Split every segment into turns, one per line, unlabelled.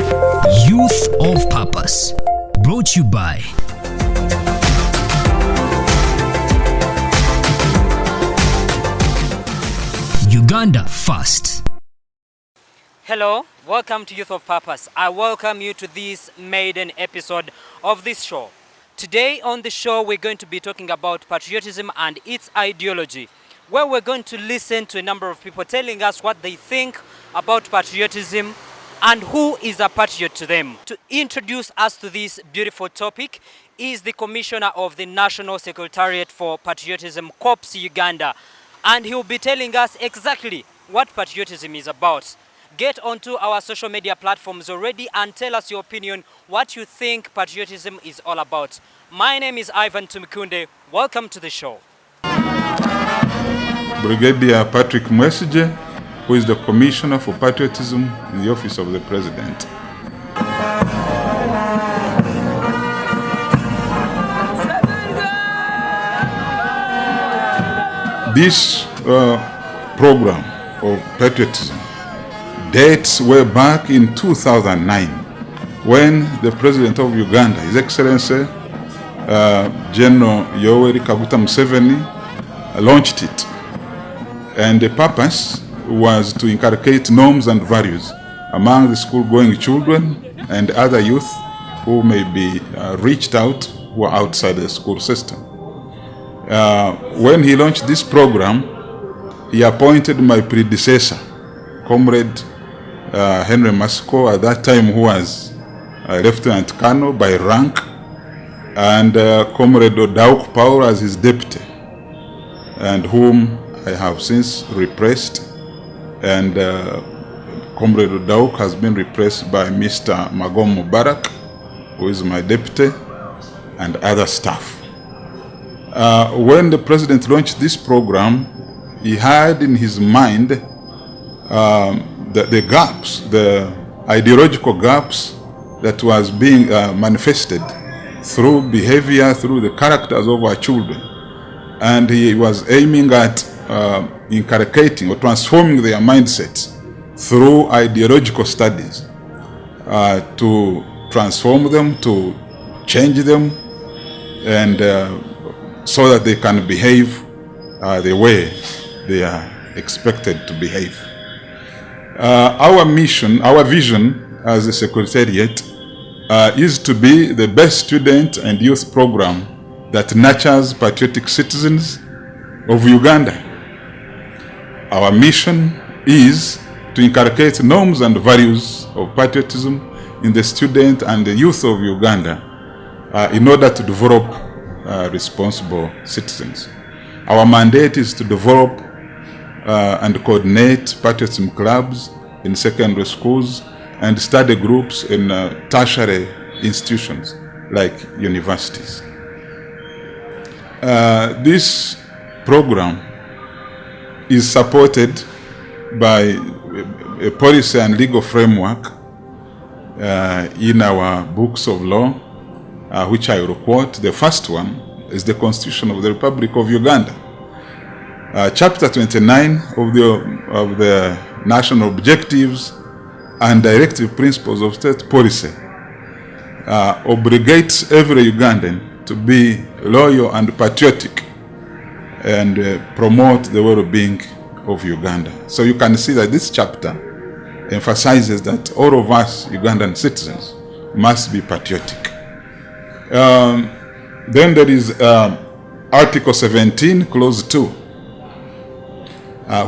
Youth of Purpose, brought to you by Uganda First.
Hello, welcome to Youth of Purpose. I welcome you to this maiden episode of this show. Today on the show, we're going to be talking about patriotism and its ideology, where we're going to listen to a number of people telling us what they think about patriotism and who is a patriot to them. To introduce us to this beautiful topic is the Commissioner of the National Secretariat for Patriotism, Corps Uganda, and he will be telling us exactly what patriotism is about. Get onto our social media platforms already and tell us your opinion, what you think patriotism is all about. My name is Ivan Tumikunde. Welcome to the show.
Brigadier Patrick Mwesige, who is the Commissioner for Patriotism in the Office of the President. This program of patriotism dates way back in 2009 when the President of Uganda, His Excellency General Yoweri Kaguta Museveni, launched it. And the purpose was to inculcate norms and values among the school-going children and other youth who may be reached out who are outside the school system. When he launched this program, he appointed my predecessor, Comrade Henry Masiko, at that time who was Lieutenant Colonel by rank, and Comrade Odauk Paul as his deputy, and whom I have since replaced, and Comrade Odauk has been replaced by Mr. Magom Mubarak, who is my deputy, and other staff. When the President launched this program, he had in his mind the gaps, the ideological gaps that was being manifested through behavior, through the characters of our children. And he was aiming at inculcating or transforming their mindsets through ideological studies to transform them, to change them, and so that they can behave the way they are expected to behave. Our mission, our vision as a Secretariat is to be the best student and youth program that nurtures patriotic citizens of Uganda. Our mission is to inculcate norms and values of patriotism in the student and the youth of Uganda in order to develop responsible citizens. Our mandate is to develop and coordinate patriotism clubs in secondary schools and study groups in tertiary institutions like universities. This program is supported by a policy and legal framework in our books of law, which I will quote. The first one is the Constitution of the Republic of Uganda. Chapter 29 of the National Objectives and Directive Principles of State Policy obligates every Ugandan to be loyal and patriotic and promote the well-being of Uganda. So you can see that this chapter emphasizes that all of us Ugandan citizens must be patriotic. Then there is Article 17, Clause 2,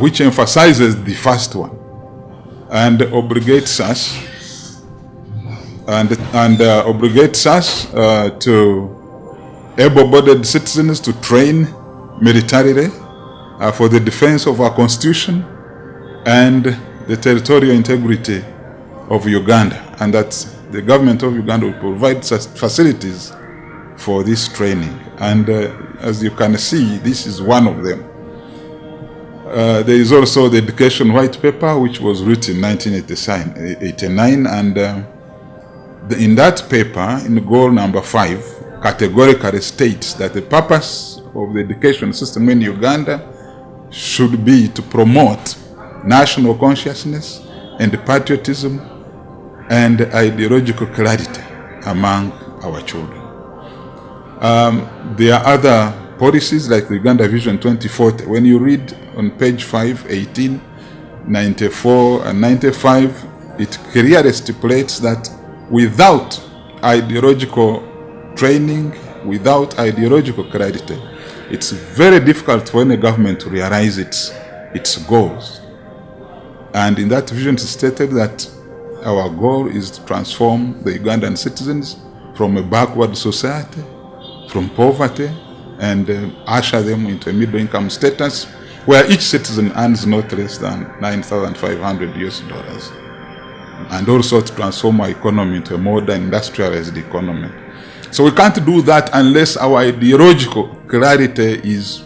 which emphasizes the first one and obligates us to able-bodied citizens to train militarily for the defense of our constitution and the territorial integrity of Uganda, and that the government of Uganda will provide facilities for this training. And as you can see, this is one of them. There is also the Education White Paper, which was written in 1989, and in that paper, in goal number 5, categorically states that the purpose of the education system in Uganda should be to promote national consciousness and patriotism and ideological clarity among our children. There are other policies like the Uganda Vision 2040. When you read on page 5, 18, 94 and 95, it clearly stipulates that without ideological training, without ideological clarity, it's very difficult for any government to realize its goals. And in that vision, it's stated that our goal is to transform the Ugandan citizens from a backward society, from poverty, and usher them into a middle-income status where each citizen earns not less than 9,500 US dollars. And also to transform our economy into a modern industrialized economy. So we can't do that unless our ideological clarity is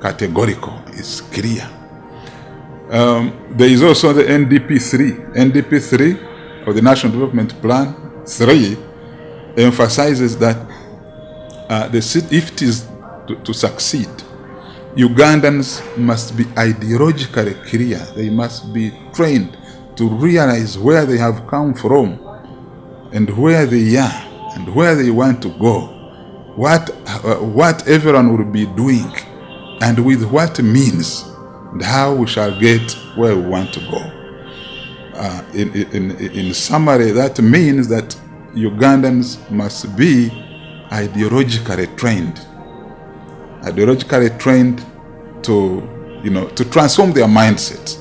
categorical, is clear. There is also the NDP3. NDP3, or the National Development Plan 3, emphasizes that if it is to succeed, Ugandans must be ideologically clear. They must be trained to realize where they have come from and where they are and where they want to go, what everyone will be doing and with what means, and how we shall get where we want to go. In summary, that means that Ugandans must be ideologically trained to transform their mindset.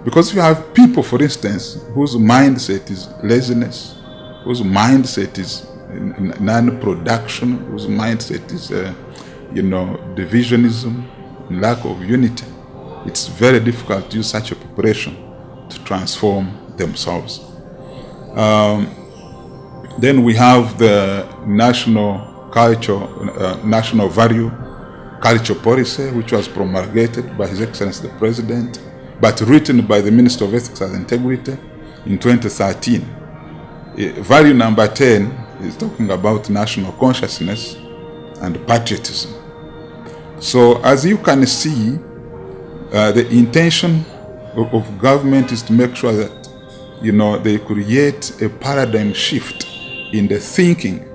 Because if you have people, for instance, whose mindset is laziness, whose mindset is non-production, whose mindset is, divisionism, lack of unity, it's very difficult to use such a population to transform themselves. Then we have the national value culture policy, which was promulgated by His Excellency the President, but written by the Minister of Ethics and Integrity in 2013. Value number 10 is talking about national consciousness and patriotism. So as you can see, the intention of government is to make sure that, they create a paradigm shift in the thinking,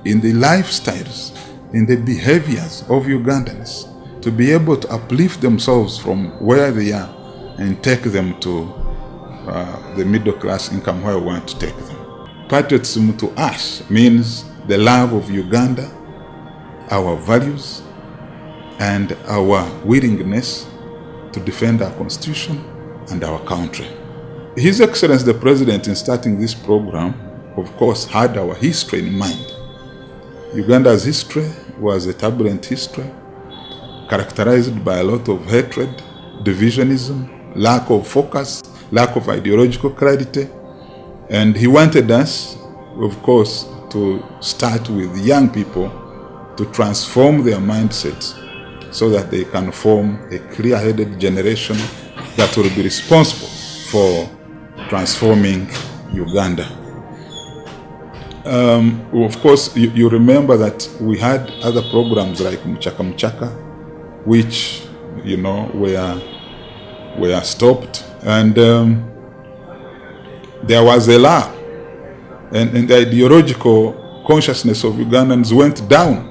in the lifestyles, in the behaviors of Ugandans, to be able to uplift themselves from where they are and take them to the middle class income where we want to take them. Patriotism to us means the love of Uganda, our values, and our willingness to defend our constitution and our country. His Excellency the President, in starting this program, of course, had our history in mind. Uganda's history was a turbulent history, characterized by a lot of hatred, divisionism, lack of focus, lack of ideological clarity. And he wanted us, of course, to start with young people to transform their mindsets so that they can form a clear-headed generation that will be responsible for transforming Uganda. Of course, you remember that we had other programs like Mchaka Mchaka, which, were stopped. And there was a law, and the ideological consciousness of Ugandans went down.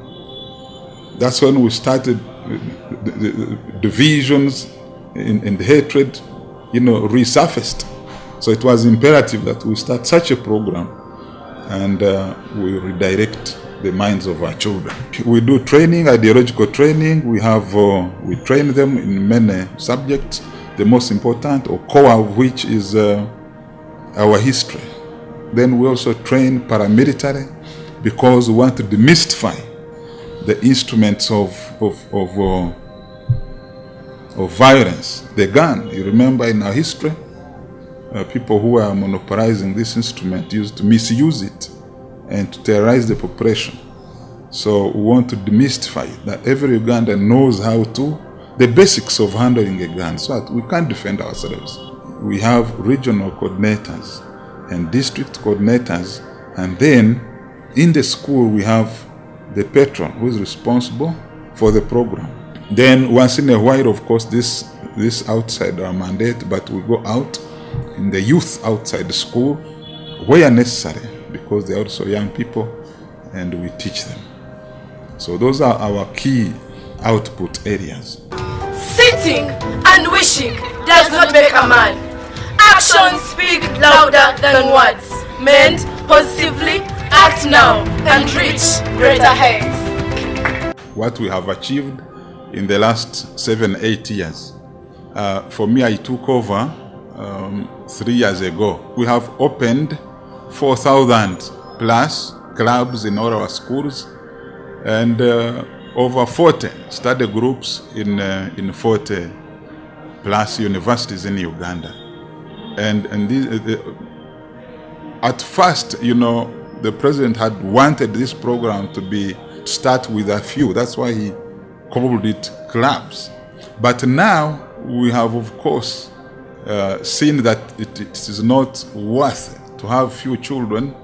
That's when we started the divisions and the hatred, resurfaced. So it was imperative that we start such a program and we redirect the minds of our children. We do training, ideological training. We train them in many subjects, the most important or core of which is our history. Then we also train paramilitary because we want to demystify the instruments of violence, the gun. You remember in our history, people who are monopolizing this instrument used to misuse it and to terrorize the population. So we want to demystify that every Ugandan knows the basics of handling a gun, so that we can defend ourselves. We have regional coordinators and district coordinators, and then in the school we have the patron who is responsible for the program. Then once in a while, of course, this outside our mandate, but we go out in the youth outside the school where necessary, because they're also young people, and we teach them. So those are our key output areas.
Sitting and wishing does not make a man. Actions speak louder than words. Mend positively, act now, and reach greater heights.
What we have achieved in the last 7-8 years. For me, I took over 3 years ago. We have opened 4,000 plus clubs in all our schools, and over 40 study groups in 40 plus universities in Uganda. And these, at first, you know, the president had wanted this program to start with a few. That's why he called it clubs. But now we have, of course, seen that it is not worth it to have few children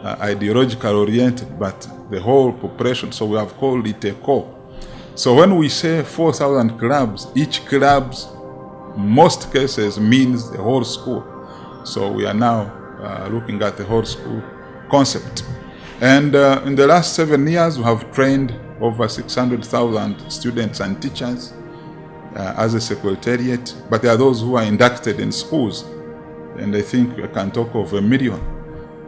ideologically oriented, but the whole population. So we have called it a core. So when we say 4,000 clubs, each club's most cases means the whole school. So we are now looking at the whole school concept. And in the last 7 years, we have trained over 600,000 students and teachers as a secretariat, but there are those who are inducted in schools, and I think I can talk of 1 million.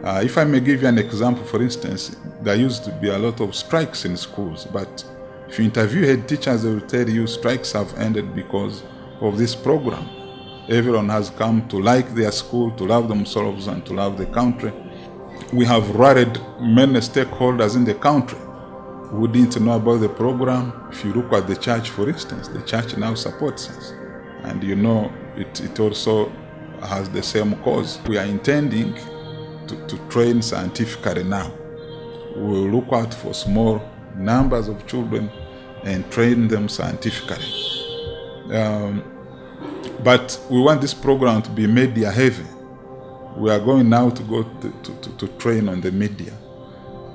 If I may give you an example, for instance, there used to be a lot of strikes in schools, but if you interview head teachers, they will tell you strikes have ended because of this program. Everyone has come to like their school, to love themselves, and to love the country. We have rallied many stakeholders in the country who didn't know about the program. If you look at the church, for instance, the church now supports us. And you know, it also has the same cause. We are intending to train scientifically now. We will look out for small numbers of children and train them scientifically. But we want this program to be media heavy. We are going now to go to train on the media,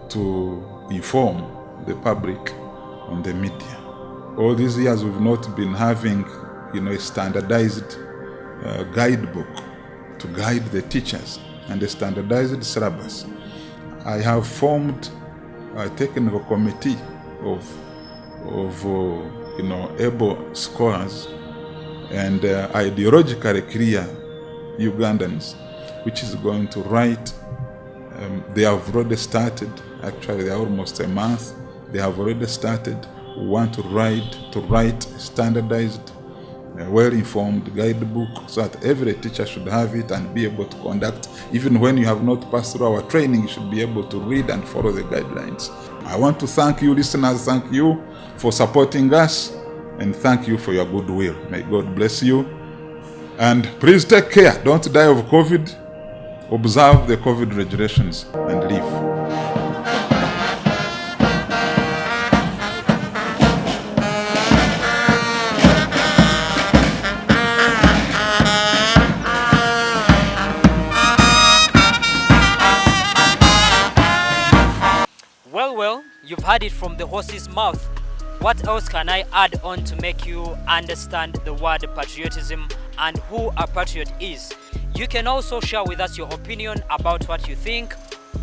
to inform the public on the media. All these years we've not been having, you know, a standardized guidebook to guide the teachers and a standardized syllabus. I have formed a technical committee of you know, able scholars and ideologically clear Ugandans, which is going to write. They have already started. Actually, they are almost a month. They have already started. We want to write standardized, well-informed guidebook so that every teacher should have it and be able to conduct. Even when you have not passed through our training, you should be able to read and follow the guidelines. I want to thank you, listeners. Thank you for supporting us, and thank you for your goodwill. May God bless you. And please take care. Don't die of COVID. Observe the COVID regulations and live.
Well, you've heard it from the horse's mouth. What else can I add on to make you understand the word patriotism and who a patriot is? You can also share with us your opinion about what you think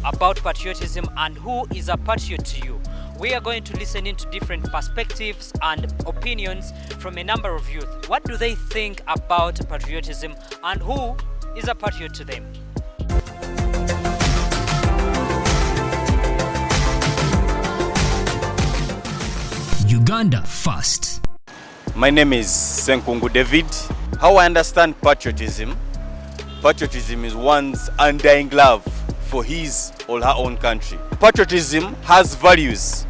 about patriotism and who is a patriot to you. We are going to listen into different perspectives and opinions from a number of youth. What do they think about patriotism and who is a patriot to them?
Uganda first.
My name is Senkungu David. How I understand patriotism is one's undying love for his or her own country. Patriotism has values.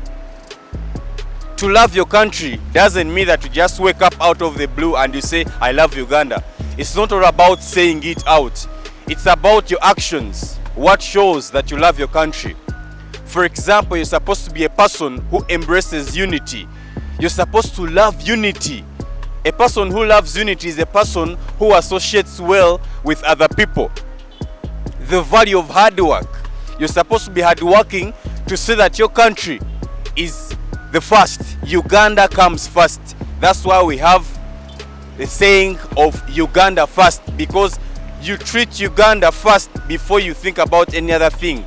To love your country doesn't mean that you just wake up out of the blue and you say, I love Uganda. It's not all about saying it out. It's about your actions. What shows that you love your country? For example, you're supposed to be a person who embraces unity. You're supposed to love unity. A person who loves unity is a person who associates well with other people. The value of hard work. You're supposed to be hardworking to say that your country is the first. Uganda comes first. That's why we have the saying of Uganda first, because you treat Uganda first before you think about any other thing.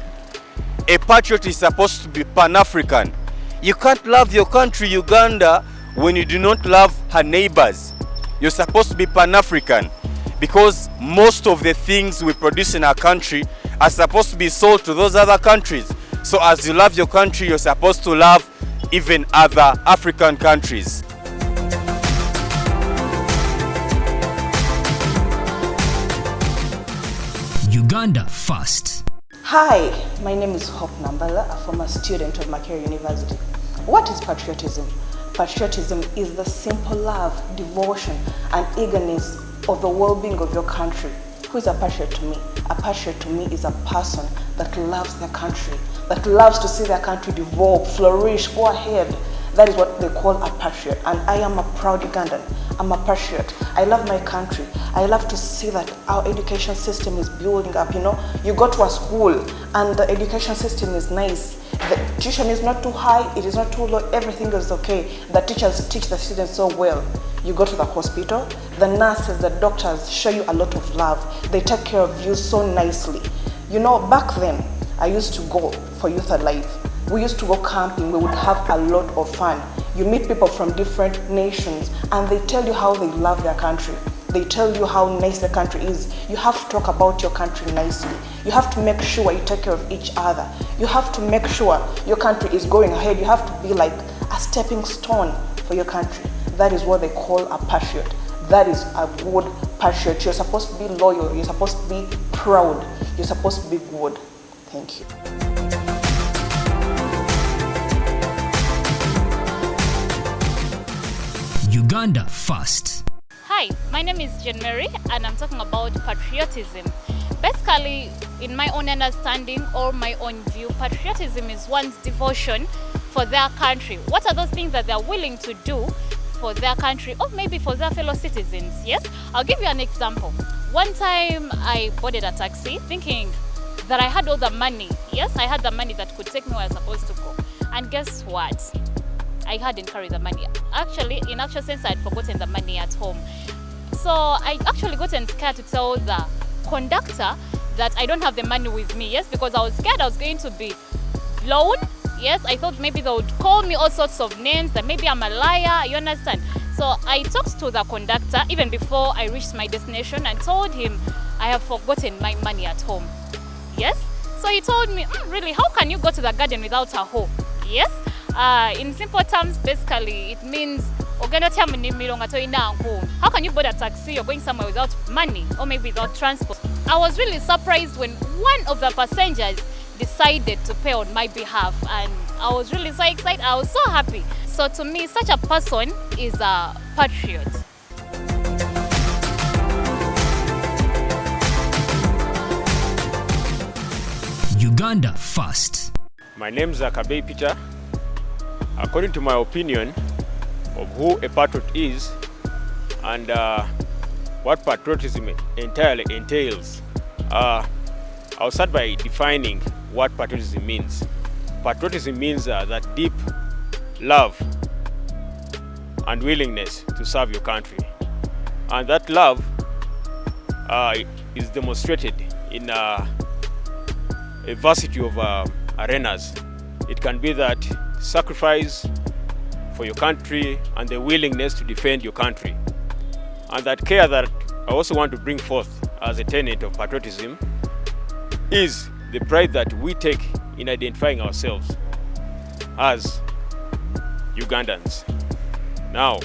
A patriot is supposed to be Pan-African. You can't love your country, Uganda, when you do not love her neighbors. You're supposed to be Pan-African because most of the things we produce in our country are supposed to be sold to those other countries. So as you love your country, you're supposed to love even other African countries.
Uganda first.
Hi, my name is Hope Nambala, a former student of Makerere University. What is patriotism? Patriotism is the simple love, devotion, and eagerness of the well-being of your country. Who is a patriot to me? A patriot to me is a person that loves their country, that loves to see their country develop, flourish, go ahead. That is what they call a patriot. And I am a proud Ugandan. I'm a patriot. I love my country. I love to see that our education system is building up. You know, you go to a school and the education system is nice. The tuition is not too high, it is not too low, everything is okay. The teachers teach the students so well. You go to the hospital, the nurses, the doctors show you a lot of love. They take care of you so nicely. You know, back then, I used to go for Youth Alive. We used to go camping, we would have a lot of fun. You meet people from different nations and they tell you how they love their country. They tell you how nice the country is. You have to talk about your country nicely. You have to make sure you take care of each other. You have to make sure your country is going ahead. You have to be like a stepping stone for your country. That is what they call a patriot. That is a good patriot. You're supposed to be loyal. You're supposed to be proud. You're supposed to be good. Thank you.
Uganda first.
Hi, my name is Jane Mary and I'm talking about patriotism. Basically, in my own understanding or my own view, patriotism is one's devotion for their country. What are those things that they're willing to do for their country or maybe for their fellow citizens? Yes, I'll give you an example. One time I boarded a taxi thinking that I had all the money. Yes, I had the money that could take me where I was supposed to go. And guess what? I hadn't carried the money. Actually, in actual sense, I had forgotten the money at home. So I actually got scared to tell the conductor that I don't have the money with me. Yes, because I was scared I was going to be blown. Yes, I thought maybe they would call me all sorts of names, that maybe I'm a liar, you understand? So I talked to the conductor even before I reached my destination and told him I have forgotten my money at home. Yes, so he told me, really, how can you go to the garden without a hoe? Yes. In simple terms, basically, it means how can you board a taxi? You're going somewhere without money or maybe without transport. I was really surprised when one of the passengers decided to pay on my behalf, and I was really so excited. I was so happy. So to me, such a person is a patriot.
Uganda first.
My name is Akabei Peter. According to my opinion of who a patriot is and what patriotism entirely entails, I'll start by defining what patriotism means. Patriotism means that deep love and willingness to serve your country. And that love is demonstrated in a variety of arenas. It can be that sacrifice for your country and the willingness to defend your country. And that care that I also want to bring forth as a tenet of patriotism is the pride that we take in identifying ourselves as Ugandans. Now,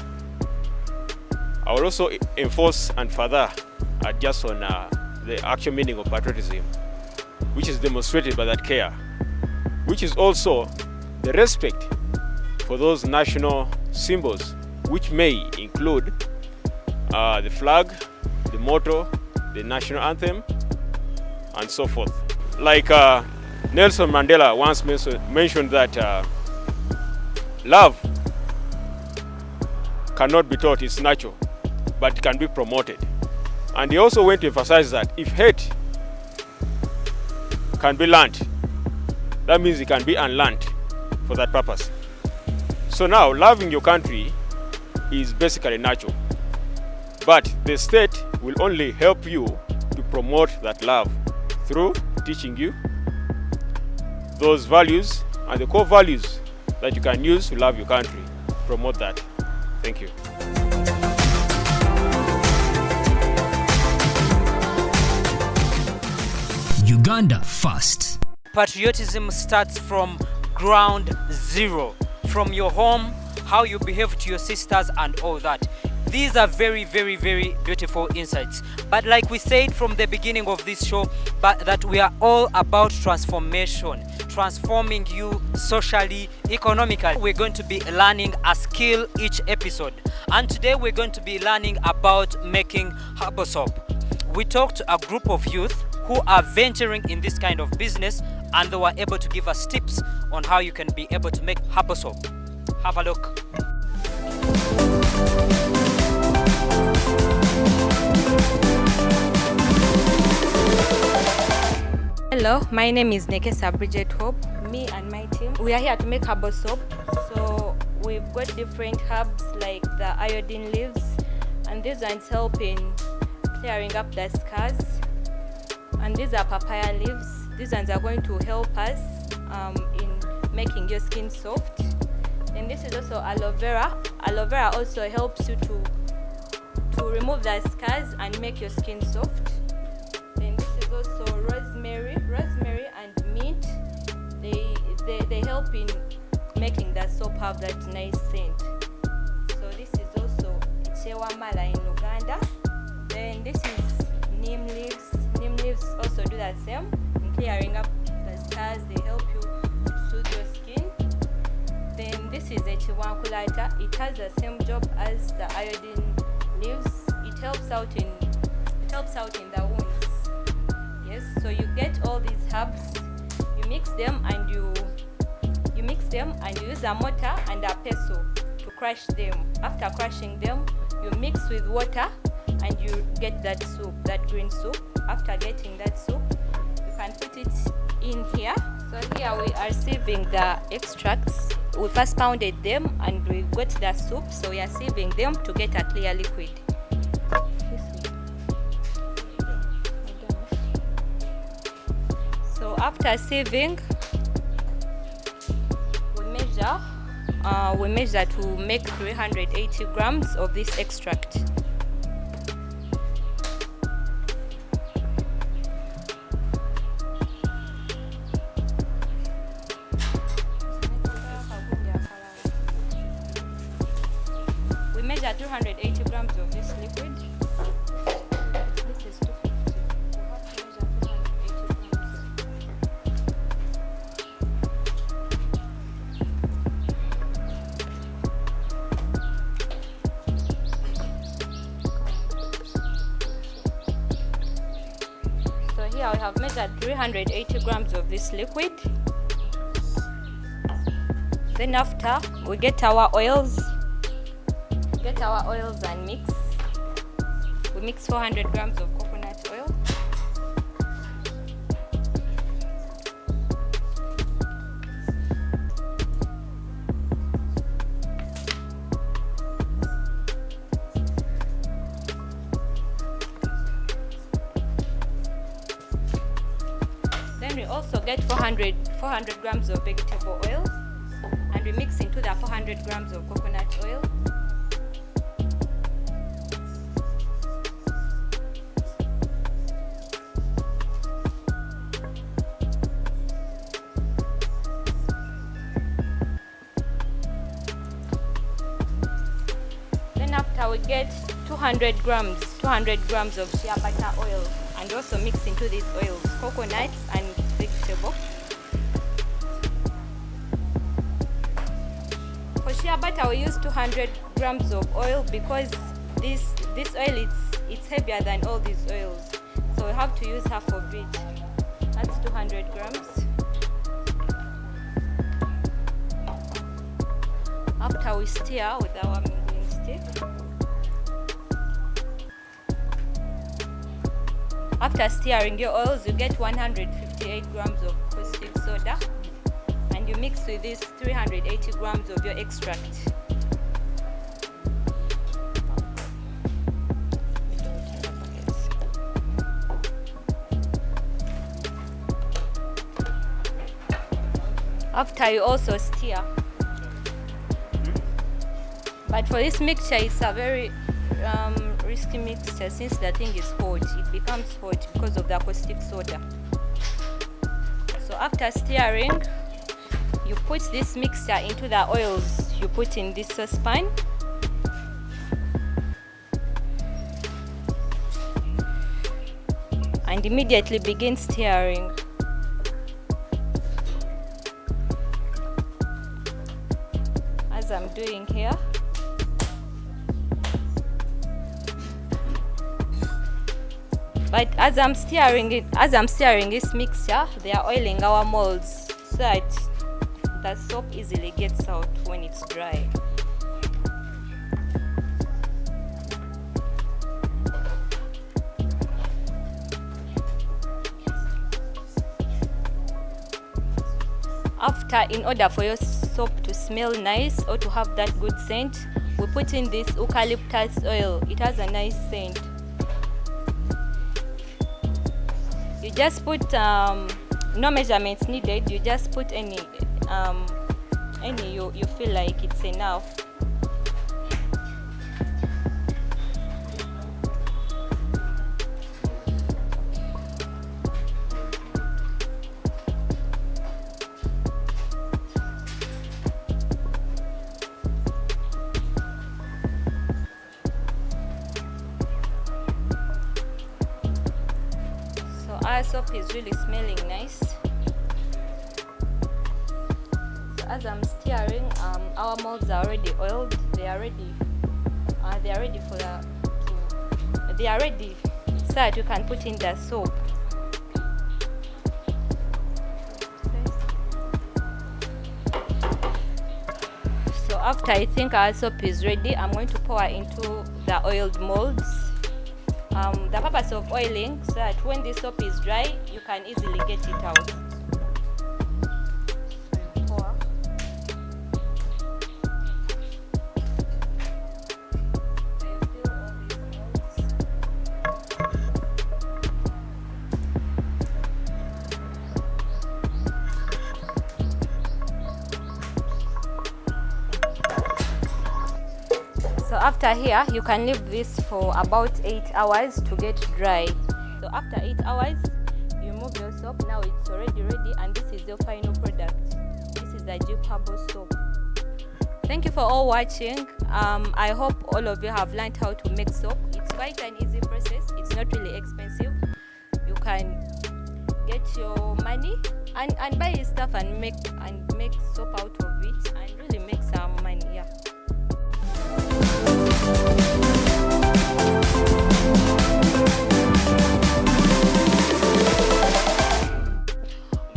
I will also enforce and further adjust on the actual meaning of patriotism, which is demonstrated by that care, which is also the respect for those national symbols, which may include the flag, the motto, the national anthem, and so forth. Like Nelson Mandela once mentioned that love cannot be taught, it's natural, but it can be promoted. And he also went to emphasize that if hate can be learned, that means it can be unlearned for that purpose. So now, loving your country is basically natural, but the state will only help you to promote that love through teaching you those values and the core values that you can use to love your country. Promote that. Thank you.
Uganda first.
Patriotism starts from ground zero, from your home, how you behave to your sisters and all that. These are very, very, very beautiful insights. But like we said from the beginning of this show, but that we are all about transformation, transforming you socially, economically. We're going to be learning a skill each episode. And today we're going to be learning about making herbal soap. We talked to a group of youth who are venturing in this kind of business, and they were able to give us tips on how you can be able to make herbal soap. Have a look.
Hello, my name is Nekesa Bridget Hope. Me and my team, we are here to make herbal soap. So we've got different herbs like the iodine leaves, and these ones help in clearing up the scars. And these are papaya leaves. These ones are going to help us in making your skin soft. And this is also aloe vera. Aloe vera also helps you to remove the scars and make your skin soft. Then this is also rosemary. Rosemary and mint. They help in making the soap have that nice scent. So this is also chewa mala in Uganda. Then this is neem leaves. Neem leaves also do the same in clearing up the scars. They help you soothe your skin. Then this is a chiwankulata. It has the same job as the iodine leaves. It helps out in the wounds. Yes, so you get all these herbs, you mix them and you use a mortar and a pestle to crush them. After crushing them, you mix with water and you get that soup, that green soup. After getting that soup, you can put it in here. So here we are sieving the extracts. We first pounded them and we got the soup, so we are sieving them to get a clear liquid. So after sieving, we measure to make 380 grams of this extract. We measure 280 grams of this liquid. This is 250. We have to measure 280 grams. So here we have measured 380 grams of this liquid. Then after, we get our oils. And mix. We mix 400 grams of coconut oil. Then we also get 400 grams of vegetable oil, and we mix into the 400 grams of coconut oil. After we get 200 grams of shea butter oil, and also mix into these oils coconuts and vegetable. For shea butter we use 200 grams of oil because this oil it's heavier than all these oils, so we have to use half of it. That's 200 grams. After we stir with our mingling stick. After stirring your oils, you get 158 grams of caustic soda, and you mix with this 380 grams of your extract. After you also stir. But for this mixture, it's a very risky mixture since the thing is hot. It becomes hot because of the caustic soda. So after stirring, you put this mixture into the oils you put in this saucepan. And immediately begin stirring. As I'm doing here. But as I'm stirring this mixture, they are oiling our molds so that the soap easily gets out when it's dry. After, in order for your soap to smell nice or to have that good scent, we put in this eucalyptus oil. It has a nice scent. You just put no measurements needed. You just put any you feel like it's enough. Our soap is really smelling nice. So as I'm stirring, our molds are already oiled. They are ready. They are ready so that you can put in the soap. So after I think our soap is ready, I'm going to pour into the oiled molds. The purpose of oiling so that when the soap is dry, you can easily get it out. Pour. So after here, you can leave this for about 8 hours to get dry. So after 8 hours, you remove your soap. Now it's already ready, and this is your final product. This is the Jeep Herbal Soap. Thank you for all watching. I hope all of you have learned how to make soap. It's quite an easy process. It's not really expensive. You can get your money and buy this stuff and make soap out of it and really make some money. Yeah.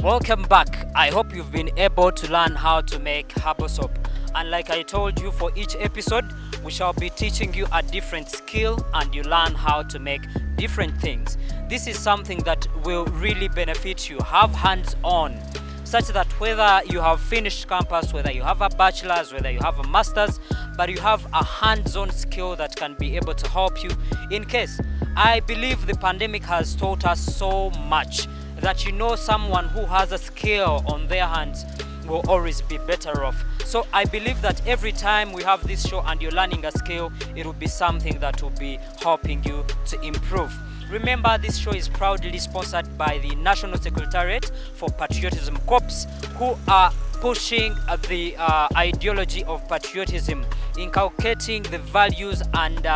Welcome back. I hope you've been able to learn how to make herbal soap. And like I told you, for each episode, we shall be teaching you a different skill and you learn how to make different things. This is something that will really benefit you. Have hands-on, such that whether you have finished campus, whether you have a bachelor's, whether you have a master's, but you have a hands-on skill that can be able to help you in case. I believe the pandemic has taught us so much that you know someone who has a skill on their hands will always be better off. So I believe that every time we have this show and you're learning a skill, it will be something that will be helping you to improve. Remember, this show is proudly sponsored by the National Secretariat for Patriotism Corps, who are pushing the ideology of patriotism, inculcating the values and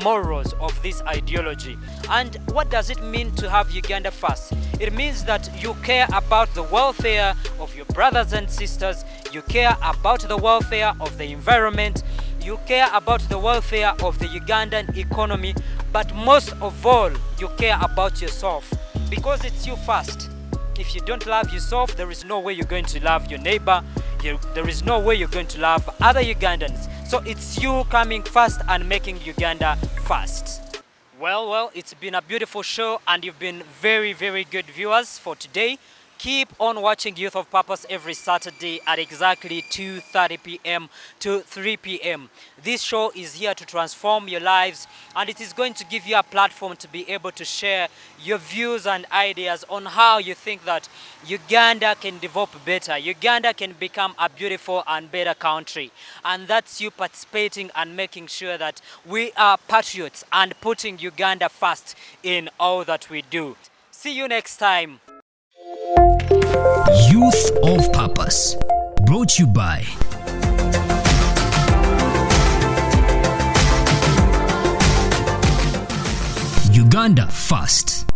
morals of this ideology. And what does it mean to have Uganda first? It means that you care about the welfare of your brothers and sisters, you care about the welfare of the environment, you care about the welfare of the Ugandan economy, but most of all, you care about yourself, because it's you first. If you don't love yourself, there is no way you're going to love your neighbor. There is no way you're going to love other Ugandans. So it's you coming first and making Uganda first. Well, it's been a beautiful show and you've been very, very good viewers for today. Keep on watching Youth of Purpose every Saturday at exactly 2:30 p.m. to 3 p.m. This show is here to transform your lives, and it is going to give you a platform to be able to share your views and ideas on how you think that Uganda can develop better. Uganda can become a beautiful and better country. And that's you participating and making sure that we are patriots and putting Uganda first in all that we do. See you next time.
Youth of Purpose. Brought to you by Uganda First.